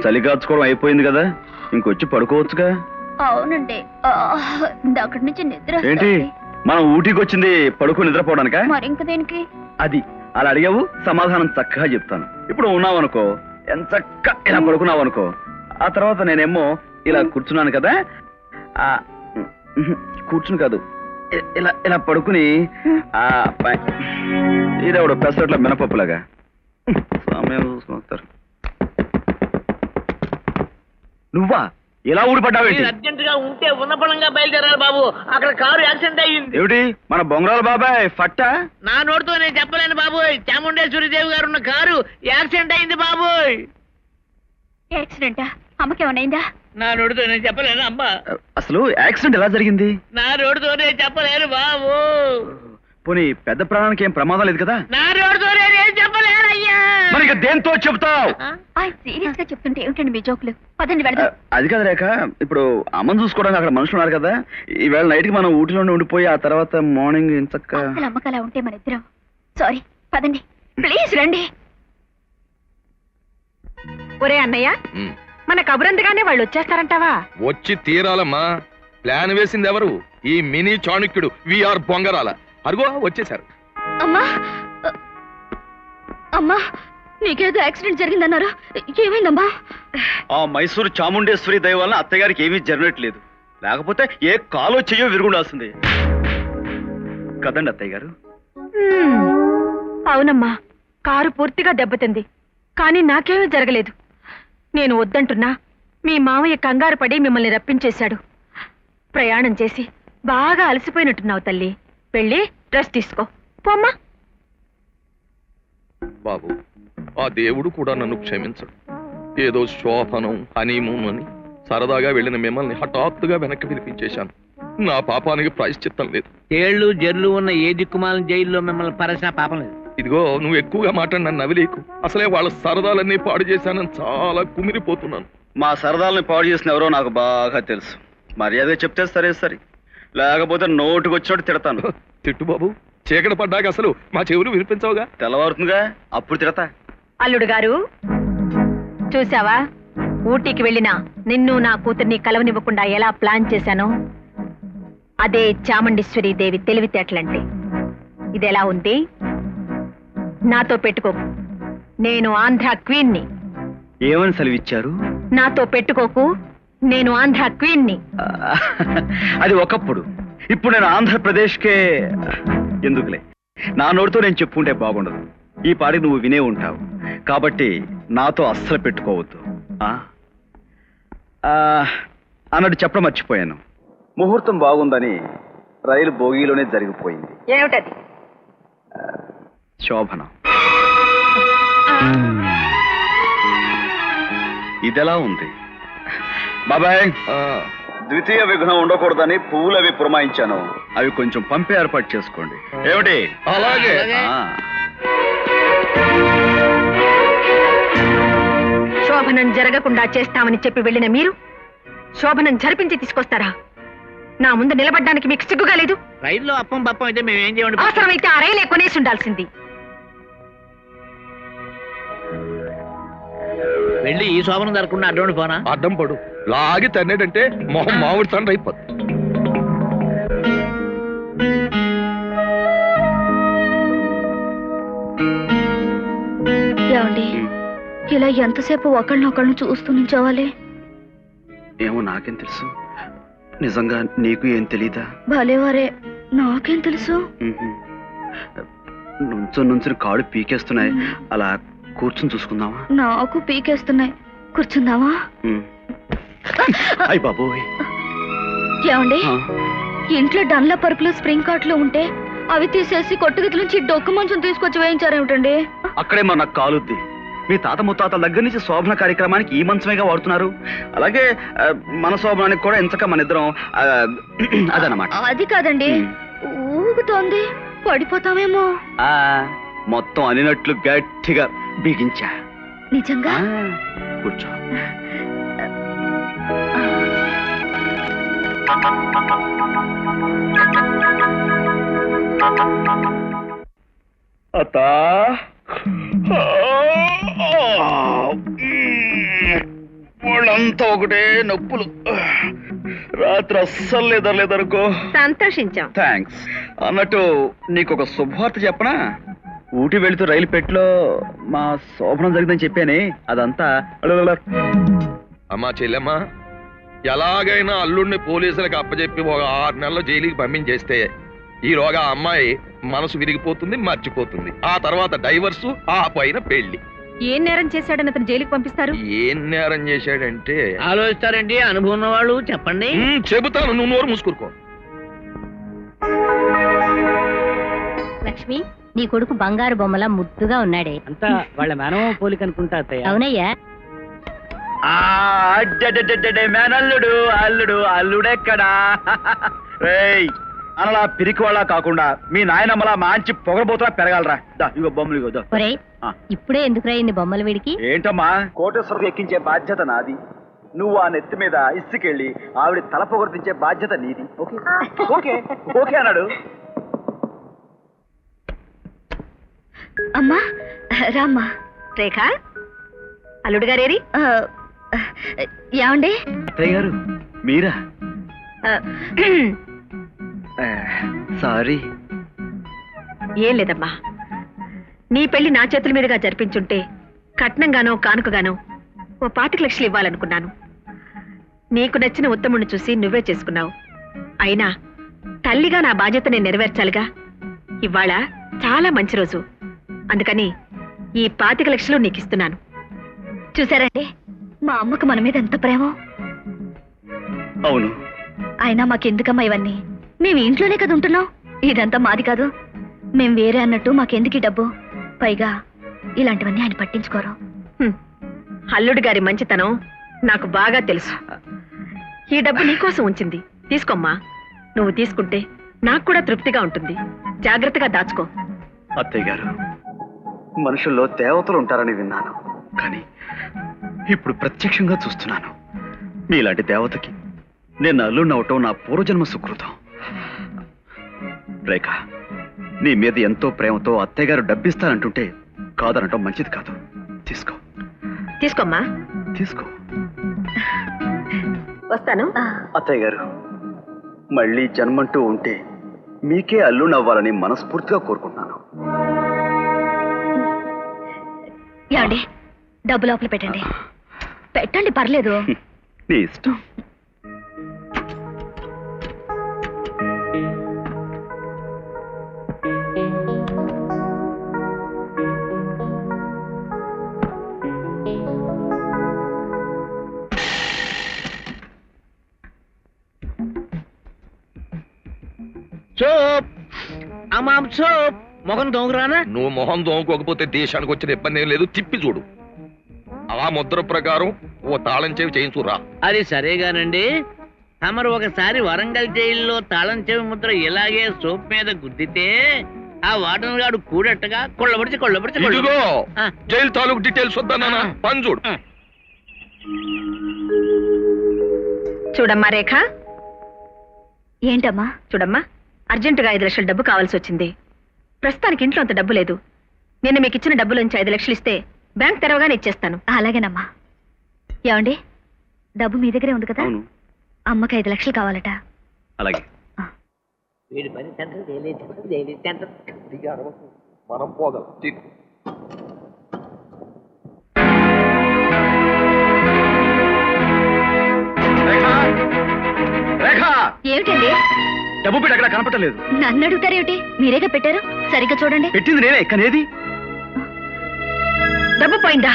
చలి కాచుకోవడం అయిపోయింది కదా, ఇంకొచ్చి పడుకోవచ్చుగా. అవునండి, అక్కడి నుంచి నిద్ర. ఏంటి మనం ఊటీకి వచ్చింది పడుకో నిద్రపోవడానిక? మరి ఇంక దేనికి? అది అలా అడిగావు, సమాధానం చక్కగా చెప్తాను. ఇప్పుడు ఉన్నావనుకో, ఎంత చక్క ఇలా పడుకున్నావు అనుకో, ఆ తర్వాత నేనేమో ఇలా కూర్చున్నాను కదా, కూర్చుని కాదు ఇలా ఇలా పడుకుని ఇదేవాడు పెసరట్ల మినపప్పులాగా సమయం చూసుకొస్తారు. నువ్వా ఇలా ఊడిపడ్డావేంటి? అర్జెంట్ గా ఉంటే ఉన్నపడంగా బయలుదేరాలి బాబు, అక్కడ కారు యాక్సిడెంట్ అయ్యింది. ఏమిటి మన బొంగరాల బాబాయ్ ఫట్ట? నా నోటితో నేను చెప్పలేను బాబు, చాముండేశ్వరి దేవి గారు ఉన్న కారు యాక్సిడెంట్ అయింది బాబు. యాక్సిడెంటా? అమ్మకేమన్నైందా? నా నోటితో నేను చెప్పలేను అమ్మా. అసలు యాక్సిడెంట్ ఎలా జరిగింది? నా నోటితో నేను చెప్పలేను బాబు. పోనీ పెద్ద ప్రాణానికి ఏం ప్రమాదం లేదు కదా? నా నోటితో నేను చెప్పలేను అయ్యా. మరి ఇక దేంతో చెప్తావు? సీరియస్ గా చెప్తుంటే ఏమిటండి మీ జోకులు? పదండి వెళ్దాం. అది కదా రేఖ, ఇప్పుడు అమ్మని చూసుకోవడానికి అక్కడ మనుషులు ఉన్నారు కదా, ఈవేళ నైట్ కి మనం ఊటీలోనే ఉండిపోయి ఆ తర్వాత మార్నింగ్ ఇంచక్క అమ్మకలా ఉంటే మన ఇద్దరం. సారీ, పదండి ప్లీజ్ రండి. ఒరే అన్నయ్య, మన కబురందుగానే వాళ్ళు వచ్చేస్తారంటావా? వచ్చి తీరాలమ్మా. ప్లాన్ వేసింది ఎవరు? ఈ మినీ చాణుక్యుడు విఆర్ బొంగరాల. అరుగో వచ్చేశారు. అమ్మా అమ్మా, నీకేదో యాక్సిడెంట్ జరిగిందన్నారు, ఏమైందమ్మా? ఆ మైసూరు చాముండేశ్వరి దయ వలన అత్తగారికి ఏమీ జరగట్లేదు, లేకపోతే ఏ కాలో చెయ్యో విరుగుండాల్సింది కదండి అత్తయ్య గారు. అవునమ్మా, కారు పూర్తిగా దెబ్బతింది, కానీ నాకేమీ జరగలేదు. నేను వద్దంటున్నా మీ మామయ్య కంగారు పడి మిమ్మల్ని రప్పించేశాడు. ప్రయాణం చేసి బాగా అలసిపోయినట్టున్నావు తల్లి, వెళ్ళి డ్రెస్ తీసుకో పోమ్మా. బాబు, ఆ దేవుడు కూడా నన్ను క్షమించడు. ఏదో శోభనం హనీమూన్ అని సరదాగా వెళ్ళిన మిమ్మల్ని హఠాత్తుగా వెనక్కి పిలిపించేశాను. నా పాపానికి ప్రాయశ్చిత్తం లేదు. ఏళ్ళు జర్లు ఉన్న ఏ దిక్కుమాల జైల్లో మిమ్మల్ని పరసా పాపం లేదు. ఇదిగో, నువ్వు ఎక్కువగా మాట నన్ను నవ్విలేకు. అసలే వాళ్ళ సరదాలన్నీ పాడు చేశానని చాలా కుమిరిపోతున్నాను. మా సరదాలని పాడు చేసిన ఎవరో నాకు బాగా తెలుసు. మర్యాద చెప్తే సరే సరే, లేకపోతే నోటుకు వచ్చినట్టు తిడతాను. తిట్టు బాబు, చీకటి పడ్డాక అసలు మా చెవులు వినిపించవుగా. తెల్లవారుతుందిగా, అప్పుడు తిడతా. అల్లుడు గారు చూసావా, ఊటీకి వెళ్ళినా నిన్ను నా కూతుర్ని కలవనివ్వకుండా ఎలా ప్లాన్ చేశానో? అదే చాముండేశ్వరి దేవి తెలివితేటలంటే. ఇదెలా ఉంది? నాతో పెట్టుకోకు, నేను ఆంధ్ర క్వీన్ని. ఏమని సెలవిచ్చారు? నాతో పెట్టుకోకు, నేను ఆంధ్ర క్వీన్ని. అది ఒకప్పుడు, ఇప్పుడు నేను ఆంధ్రప్రదేశ్కే. ఎందుకులే, నా నోటితో నేను చెప్పుకుంటే బాగుండదు. ఈ పాటికి నువ్వు వినే ఉంటావు కాబట్టి నాతో అస్సలు పెట్టుకోవద్దు. అన్నట్టు చెప్పడం మర్చిపోయాను, ముహూర్తం బాగుందని రైలు బోగీలోనే జరిగిపోయింది. ఏమిటది? శోభనం. ఇదెలా ఉంది బాబాయ్? ద్వితీయ విఘ్నం ఉండకూడదని పువ్వులు అవి పురమాయించాను, అవి కొంచెం పంపి ఏర్పాటు చేసుకోండి. ఏమిటి? అలాగే. శోభనం జరగకుండా చేస్తామని చెప్పి వెళ్ళిన మీరు శోభనం జరిపించి తీసుకొస్తారా? నా ముందు నిలబడ్డానికి మీకు సిగ్గుగా లేదు? రైల్లో అప్పం పప్పం అయితే మేము ఏం చేయండి? అవసరమైతే ఆ రైలే కొనేసి ఉండాల్సింది. వెళ్ళి ఈ శోభనం జరగకుండా అడ్డం పోనా? అడ్డం పడు, లాగి తన్నేటంటే మొహం మామిడి తండ్రి అయిపోద్ది. ఏమండి, ఇలా ఎంతసేపు ఒకళ్ళనొకళ్ళని చూస్తూ నించోవాలి? ఏమో నాకేం తెలుసు, నిజంగా నీకు ఏం తెలీదా? భలేవారే, నాకేం తెలుసు? నుంచుని కాళ్ళు పీకేస్తున్నాయి, అలా కూర్చుని చూసుకుందామా? నాకు పీకేస్తున్నాయి, కూర్చుందామా? అయ్ బాబోయ్. ఏమండి, ఇంట్లో డన్ల పరుపులు స్ప్రింగ్ కాట్లు ఉంటే అవి తీసేసి కొట్టుగది నుంచి డొక్కు మంచం తీసుకొచ్చి వేయించారేమిటండి? అక్కడే మన కాలుద్ది. మీ తాత ముత్తాతల దగ్గర నుంచి శోభన కార్యక్రమానికి ఈ మంచమేగా వాడుతున్నారు. అలాగే మన శోభనానికి కూడా ఎంచక మన ఇద్దరం అదనమాట. అది కాదండి, ఊగుతోంది, పడిపోతామేమో. మొత్తం అనినట్లు గట్టిగా బిగించా. నిజంగా? కూర్చో. అత్తా, ఒళ్ళంతా ఒకటే నొప్పులు. రాత్రి అస్సలు లేదనుకో. సంతోషించాం. థ్యాంక్స్. అన్నట్టు నీకు ఒక శుభవార్త చెప్పనా? ఊటీ వెళుతూ రైలు పెట్టిలో మా శోభనం జరిగిందని చెప్పానే, అదంతా అమ్మా చెల్లెమ్మా, ఎలాగైనా అల్లుడిని పోలీసులకు అప్పచెప్పి ఒక 6 నెలలు జైలుకి పంపించేస్తే ఈలోగా అమ్మాయి మనసు విరిగిపోతుంది, మర్చిపోతుంది. ఆ తర్వాత డైవర్సు, ఆ పైన పెళ్లి. ఏం నేరం చేశాడని అతను జైలుకి పంపిస్తారు? ఏం నేరం చేశాడంటే ఆలోచిస్తారండి అనుభవం ఉన్న వాళ్ళు, చెప్పండి. చెబుతాను, నువ్వు నోరు మూసుకురుకో. లక్ష్మి, నీ కొడుకు బంగారు బొమ్మలా ముద్దుగా ఉన్నాడే. అంతా వాళ్ళ మేనమామ పోలిక అనుకుంటా అత్తయ్య. అవునయ్యా. మేనల్లుడు అల్లుడెక్కడా? అనలా పిరికి వాళ్ళ కాకుండా మీ నాయనమ్మలా మంచి పొగరబోతున్నా పెరగాలరా. ఇగో బొమ్మలు ఇగో. ఒరేయ్, ఇప్పుడే ఎందుకురా ఇన్ని బొమ్మలు వీడికి? ఏంటమ్మా, కోటేశ్వరం ఎక్కించే బాధ్యత నాది. నువ్వు ఆ నెత్తి మీద ఇసుకెళ్ళి ఆవిడ తల పొగర్తించే బాధ్యత నీది. ఓకే ఓకే అన్నాడు. అమ్మా రామ్మా. రేఖ, అల్లుడు గారేరి? ఏమండి? అత్తయ్య గారు మీరా? సారీ. ఏం లేదమ్మా, నీ పెళ్లి నా చేతుల మీదుగా జరిపించుంటే కట్నంగానో కానుకగానో ఓ 25 లక్షలు ఇవ్వాలనుకున్నాను. నీకు నచ్చిన ఉత్తముడిని చూసి నువ్వే చేసుకున్నావు. అయినా తల్లిగా నా బాధ్యత నేను నెరవేర్చాలిగా. ఇవాళ చాలా మంచి రోజు, అందుకని ఈ 25 లక్షలు నీకిస్తున్నాను. చూసారండి, మా అమ్మకు మన మీద ఎంత ప్రేమో. అవును. అయినా మాకెందుకమ్మా ఇవన్నీ? మేము ఇంట్లోనే కదా ఉంటున్నాం. ఇదంతా మాది కాదు. మేం వేరే అన్నట్టు మాకెందుకు ఈ డబ్బు? పైగా ఇలాంటివన్నీ ఆయన పట్టించుకోరు. అల్లుడు గారి మంచితనం నాకు బాగా తెలుసు. ఈ డబ్బు నీకోసం ఉంచింది, తీసుకోమ్మా. నువ్వు తీసుకుంటే నాకు కూడా తృప్తిగా ఉంటుంది. జాగ్రత్తగా దాచుకో. అత్తయ్య గారు, మనుషుల్లో దేవతలు ఉంటారని విన్నాను, కానీ ఇప్పుడు ప్రత్యక్షంగా చూస్తున్నాను. మీలాంటి దేవతకి నేను అల్లుడిని అవటం నా పూర్వజన్మ సుకృతం. రేఖ, నీ మీద ఎంతో ప్రేమతో అత్తయ్య గారు డబ్బిస్తానంటుంటే కాదనటం మంచిది కాదు. తీసుకో. తీసుకోమ్మా. తీసుకో. వస్తాను. అత్తయ్య గారు, మళ్ళీ జన్మంటూ ఉంటే మీకే అల్లుడిని అవ్వాలని మనస్ఫూర్తిగా కోరుకుంటున్నాను. ఏమండి, డబ్బు లోపల పెట్టండి. పెట్టండి, పర్లేదు. నీ ఇష్టం. సోప్ అమ్మాం సోప్. మొహం దొంగరానా? నువ్వు మొహం దోముకోకపోతే దేశానికి వచ్చిన ఇబ్బంది ఏం లేదు. తిప్పి చూడు. ఆ ముద్ర ప్రకారం ఓ తాళం చెవి చేయించురా. అది సరేగానండి, తమరు ఒకసారి వరంగల్ జైల్లో తాళం చెవి ముద్ర ఇలాగే సోప్ మీద గుద్దితే ఆ వార్డెన్ గాడు కూడట్టగా కొళ్ళబడిచి ఇదిగో జైలు తాలూకు డీటెయిల్స్ వద్దానా? పని చూడు. చూడమ్మా రేఖ. ఏంటమ్మా? చూడమ్మా, అర్జెంటుగా 5 లక్షల డబ్బు కావాల్సి వచ్చింది. ప్రస్తుతానికి ఇంట్లో అంత డబ్బు లేదు. నిన్న మీకు ఇచ్చిన డబ్బులోంచి 5 లక్షలు ఇస్తే బ్యాంక్ తెరవగానే ఇచ్చేస్తాను. అలాగేనమ్మా. ఏమండి, డబ్బు మీ దగ్గరే ఉంది కదా? అవును. అమ్మకి 5 లక్షలు కావాలట. అలాగే. వీడి పని సెంటర్ సెంటర్. మనం పోదాం. రేఖ, ఏమిటండి? డబ్బు పెట్టి అక్కడ కనపడలేదు. నన్ను అడుగుతారేమిటి? మీరేగా పెట్టారు. సరిగ్గా చూడండి. పెట్టింది నేనే, కానీ ఏది? డబ్బు పోయిందా?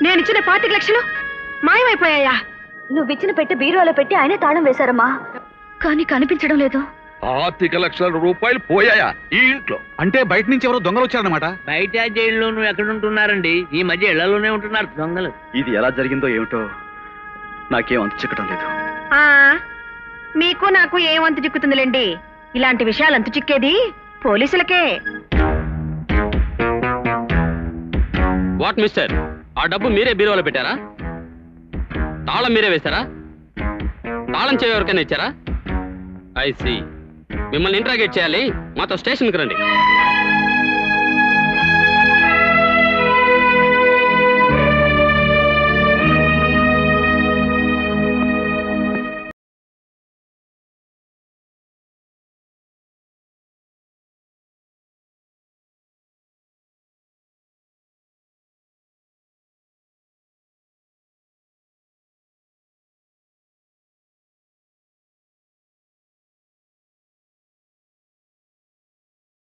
నేనిచ్చిన 25 లక్షలు మాయమైపోయాయా? నువ్విచ్చిన పెట్టె బీరువాలో పెట్టి ఆయనే తాళం వేశారమ్మా, కానీ కనిపించడం లేదు. 25 లక్షల రూపాయలు పోయాయా ఈ ఇంట్లో? అంటే బయట నుంచి ఎవరో దొంగలు వచ్చారన్నమాట. బయట జైల్లో నువ్వు ఎక్కడ ఉంటున్నారండి? ఈ మధ్య ఇళ్లలోనే ఉంటున్నారు దొంగలు. ఇది ఎలా జరిగిందో ఏమిటో నాకేం అంత చిక్కడం లేదు. ఆ మీకు నాకు ఏమంత చిక్కుతుందిలేండి. ఇలాంటి విషయాలు అంత చిక్కేది పోలీసులకే. వాట్ మిస్టర్, ఆ డబ్బు మీరే బీరువాలో పెట్టారా? తాళం మీరే వేశారా? తాళం చెవి ఎవరికైనా ఇచ్చారా? I see. మిమ్మల్ని ఇంట్రాగేట్ చేయాలి. మాతో స్టేషన్కి రండి.